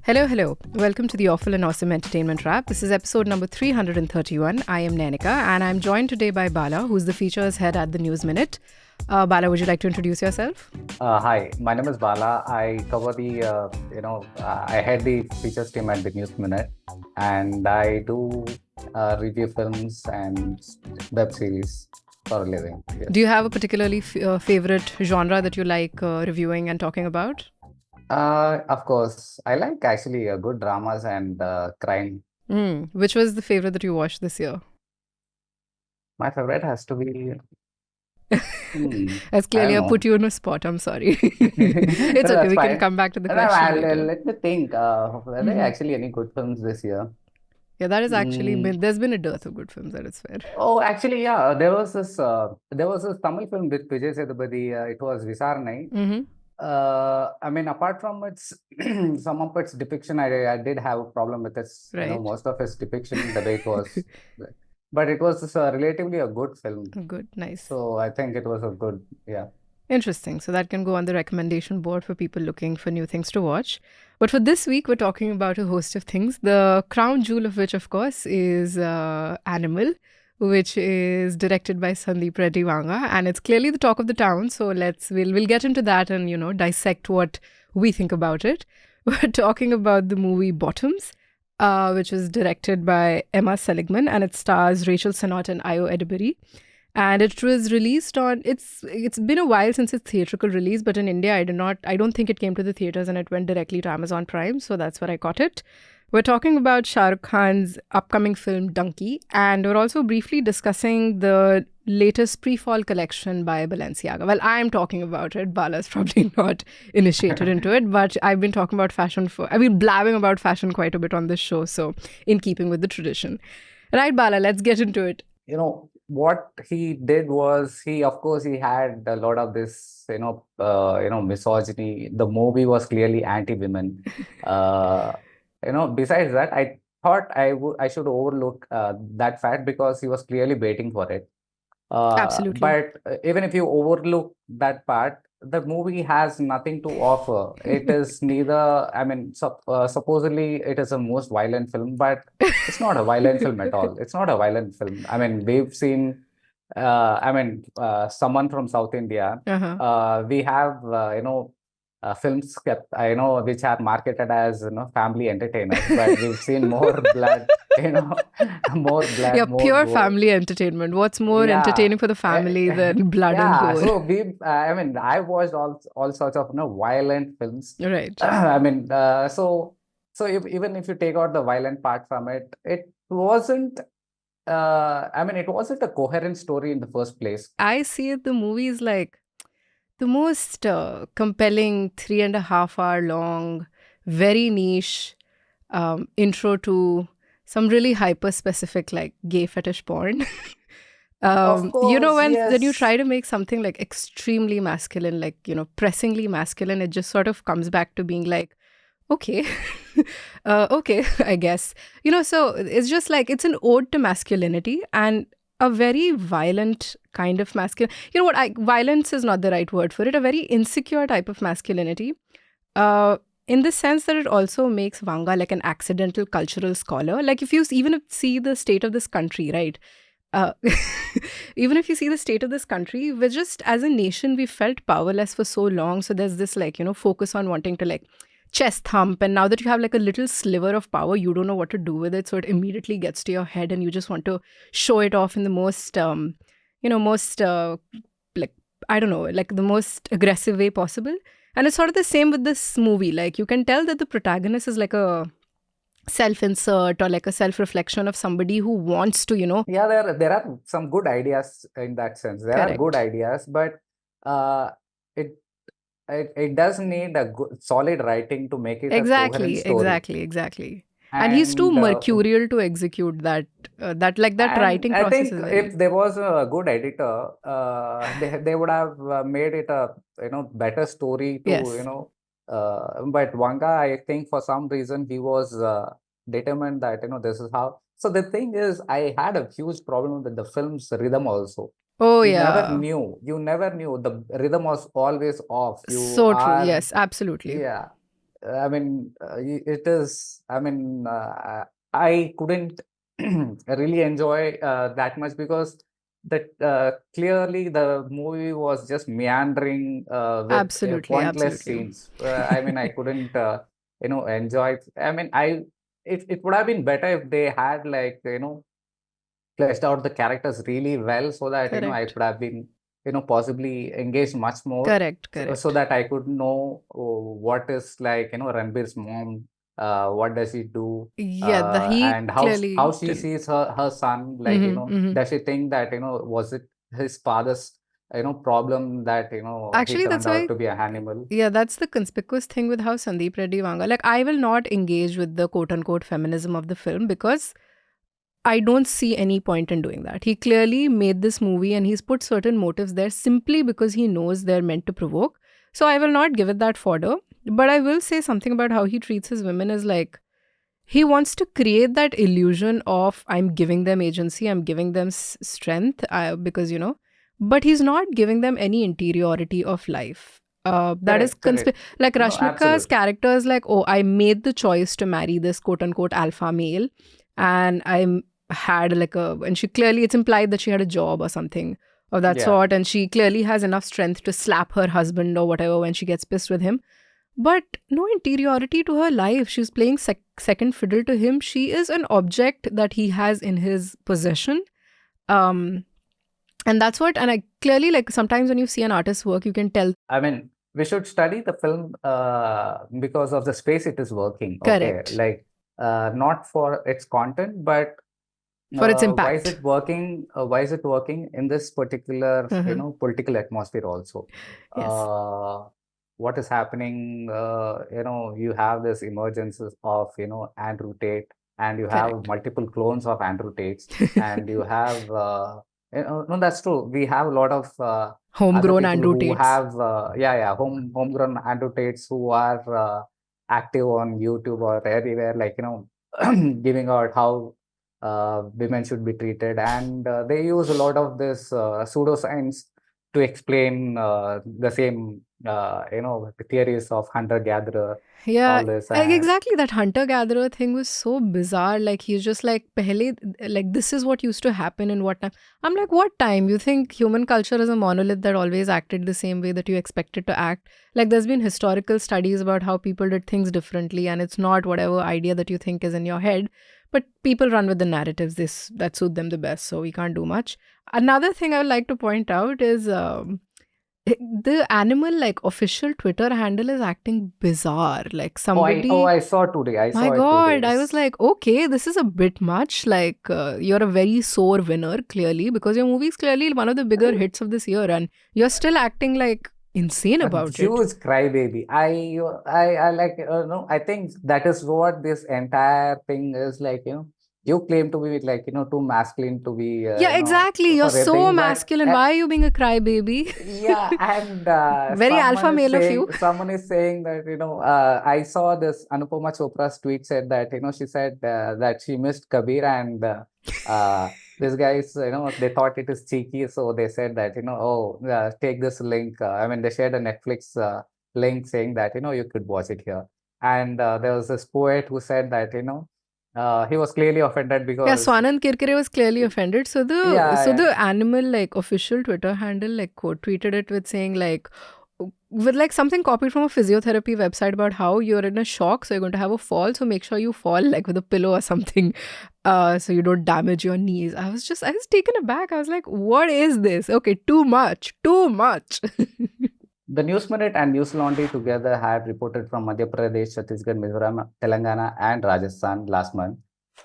Hello, hello. Welcome to the Awful and Awesome Entertainment Wrap. This is episode number 331. I am Nainika and I'm joined today by Bala, who's the features head at the News Minute. Bala, would you like to introduce yourself? Hi, my name is Bala. I cover I head the features team at the News Minute, and I do review films and web series for a living. Yes. Do you have a particularly favorite genre that you like reviewing and talking about? Of course, I like actually good dramas and crime. Which was the favorite that you watched this year? My favorite has to be. As I clearly I don't know. put you on a spot. I'm sorry. It's No, okay. that's We can fine. come back to the No, question later. let me think. Were there actually any good films this year? Yeah, that is actually Mm. there's been a dearth of good films. That is fair. Oh, actually, yeah. There was this Tamil film with Vijay Sethupathi. It was Visarnai. Mm-hmm. I mean, apart from its some of its depiction, I did have a problem with its, Right. most of its depiction, the way it was, but it was relatively a good film. Good, nice. So I think it was a good, yeah. Interesting. So that can go on the recommendation board for people looking for new things to watch. But for this week, we're talking about a host of things. The crown jewel of which, of course, is Animal, which is directed by Sandeep Reddy Vanga, and it's clearly the talk of the town. So we'll get into that and dissect what we think about it. We're talking about the movie Bottoms, which is directed by Emma Seligman, and it stars Rachel Sennott and Ayo Edebiri. And it was released on it's been a while since its theatrical release, but in India I don't think it came to the theaters and it went directly to Amazon Prime, so that's where I caught it. We're talking about Shahrukh Khan's upcoming film Dunki, and we're also briefly discussing the latest pre-fall collection by Balenciaga. Well, I'm talking about it. Bala's probably not initiated into it, but I've been talking about I've been blabbing about fashion quite a bit on this show, so in keeping with the tradition. Right, Bala, let's get into it. What he did was of course, he had a lot of this, misogyny. The movie was clearly anti-women. Besides that, I thought I should overlook that fact because he was clearly baiting for it. Absolutely. But even if you overlook that part, the movie has nothing to offer. It is neither, I mean, supposedly it is a most violent film, but it's not a violent film at all. It's not a violent film. I mean, we've seen, someone from South India. We have, films kept, which are marketed as, family entertainers, but we've seen more blood, more blood, Yeah, more pure gore. family entertainment. What's more Yeah. entertaining for the family than blood and Yeah, gore? so I watched all sorts of violent films. Right. Even if you take out the violent part from it, it wasn't. It wasn't a coherent story in the first place. I see it. The movie is like the most compelling 3.5 hour long, very niche intro to some really hyper specific like gay fetish porn. Of course, when you yes. try to make something like extremely masculine, like pressingly masculine, it just sort of comes back to being like, okay, okay, I guess. So it's just like it's an ode to masculinity and a very violent kind of masculine. You know what? Violence is not the right word for it. A very insecure type of masculinity. In the sense that it also makes Vanga like an accidental cultural scholar. Like if you see the state of this country, right? Even if you see the state of this country, we're just, as a nation, we felt powerless for so long. So there's this focus on wanting to like chest thump. And now that you have like a little sliver of power, you don't know what to do with it. So it immediately gets to your head and you just want to show it off in the most, I don't know, like the most aggressive way possible. And it's sort of the same with this movie. Like you can tell that the protagonist is like a self-insert or like a self-reflection of somebody who wants to, Yeah, there are some good ideas in that sense. There are good ideas, but it does need a good, solid writing to make it a coherent story. Exactly. And he's too mercurial to execute that. That writing I process think is very... if there was a good editor, they would have made it a better story to Yes. But Wanga, I think for some reason he was determined that this is how. So the thing is, I had a huge problem with the film's rhythm also. Oh, You never yeah. knew. You never knew. The rhythm was always off. You So true. are, Yes, absolutely. yeah. I mean, it is. I mean, I couldn't really enjoy that much because that clearly the movie was just meandering with Absolutely. pointless Absolutely. scenes. I mean, I couldn't, enjoy it. I mean, it would have been better if they had like, fleshed out the characters really well so that, I Correct. could have been, possibly engaged much more Correct. so Correct. that I could know what is like, Ranbir's mom, what does he do, Yeah, he and how clearly she didn't. sees her son, like, Mm-hmm, mm-hmm. does she think that, was it his father's, problem that, he Actually, turned that's out why, to be an animal? yeah, that's the conspicuous thing with how Sandeep Reddy Vanga, like, I will not engage with the quote unquote feminism of the film because I don't see any point in doing that. He clearly made this movie and he's put certain motives there simply because he knows they're meant to provoke. So I will not give it that fodder. But I will say something about how he treats his women is like he wants to create that illusion of I'm giving them agency, I'm giving them strength because, but he's not giving them any interiority of life. That is Correct, correct. like No, Rashmika's absolutely. character is like, oh, I made the choice to marry this quote unquote alpha male, and had like and she clearly, it's implied that she had a job or something of that Yeah, sort, and she clearly has enough strength to slap her husband or whatever when she gets pissed with him, but no interiority to her life. She's playing second fiddle to him. She is an object that he has in his possession. Um, and that's what, and I clearly, like, sometimes when you see an artist's work, you can tell. I mean, we should study the film because of the space it is working. Okay, Correct. like not for its content, but For its why is impact. it working? Why is it working in this particular, Mhm. political atmosphere also? Yes. What is happening? You have this emergence of, Andrew Tate, and you have Correct. multiple clones of Andrew Tates, and you have, no, that's true. We have a lot of other Homegrown people Andrew who Tates. have, homegrown Andrew Tates who are active on YouTube or everywhere, like, giving out how women should be treated, and they use a lot of this pseudoscience to explain the same, the theories of hunter-gatherer, Yeah, all this, and exactly. That hunter gatherer thing was so bizarre. Like, he's just like, Pehle, like, this is what used to happen in what time? I'm like, what time? You think human culture is a monolith that always acted the same way that you expect it to act? Like, there's been historical studies about how people did things differently, and it's not whatever idea that you think is in your head. But people run with the narratives that suit them the best, so we can't do much. Another thing I would like to point out is the animal, like, official Twitter handle is acting bizarre. Like, somebody, I saw today. I my saw it today. God, I was like, okay, this is a bit much. Like, you're a very sore winner, clearly, because your movie is clearly one of the bigger hits of this year, and you're still acting like insane A about it. huge crybaby. I like, no, I think that is what this entire thing is like, you claim to be like, too masculine to be, Yeah, exactly. You're for so everything, but masculine. Why are you being a crybaby? yeah, and Very alpha male of you. someone is saying that, I saw this Anupama Chopra's tweet said that, she said that she missed Kabir, and these guys, they thought it is cheeky, so they said that, oh, take this link. I mean, they shared a Netflix link saying that, you could watch it here. And there was this poet who said that, he was clearly offended Yeah, because, Swanand Kirkire was clearly offended. So yeah, yeah. the animal, like, official Twitter handle, like, quote tweeted it with saying, like, with like something copied from a physiotherapy website about how you're in a shock, so you're going to have a fall, so make sure you fall like with a pillow or something, so you don't damage your knees. I was taken aback. I was like, what is this? Okay, too much, too much. The News Minute and News Laundry together had reported from Madhya Pradesh, Chhattisgarh, Mizoram, Telangana, and Rajasthan last month.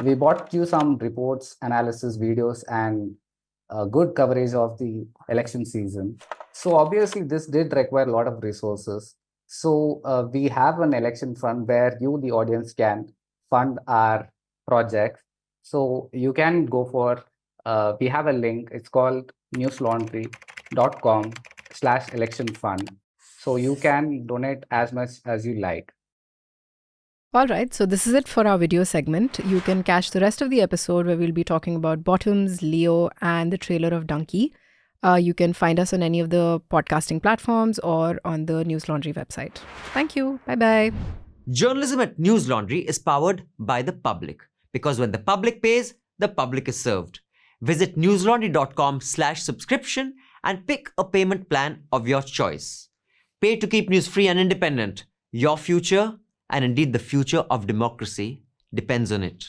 We brought you some reports, analysis, videos, and good coverage of the election season. So obviously, this did require a lot of resources. So we have an election fund where you, the audience, can fund our projects. So you can go for. We have a link. It's called newslaundry.com/election fund. So you can donate as much as you like. All right, so this is it for our video segment. You can catch the rest of the episode where we'll be talking about Bottoms, Leo, and the trailer of Dunki. You can find us on any of the podcasting platforms or on the News Laundry website. Thank you. Bye-bye. Journalism at News Laundry is powered by the public, because when the public pays, the public is served. Visit newslaundry.com/subscription and pick a payment plan of your choice. Pay to keep news free and independent. Your future, and indeed the future of democracy, depends on it.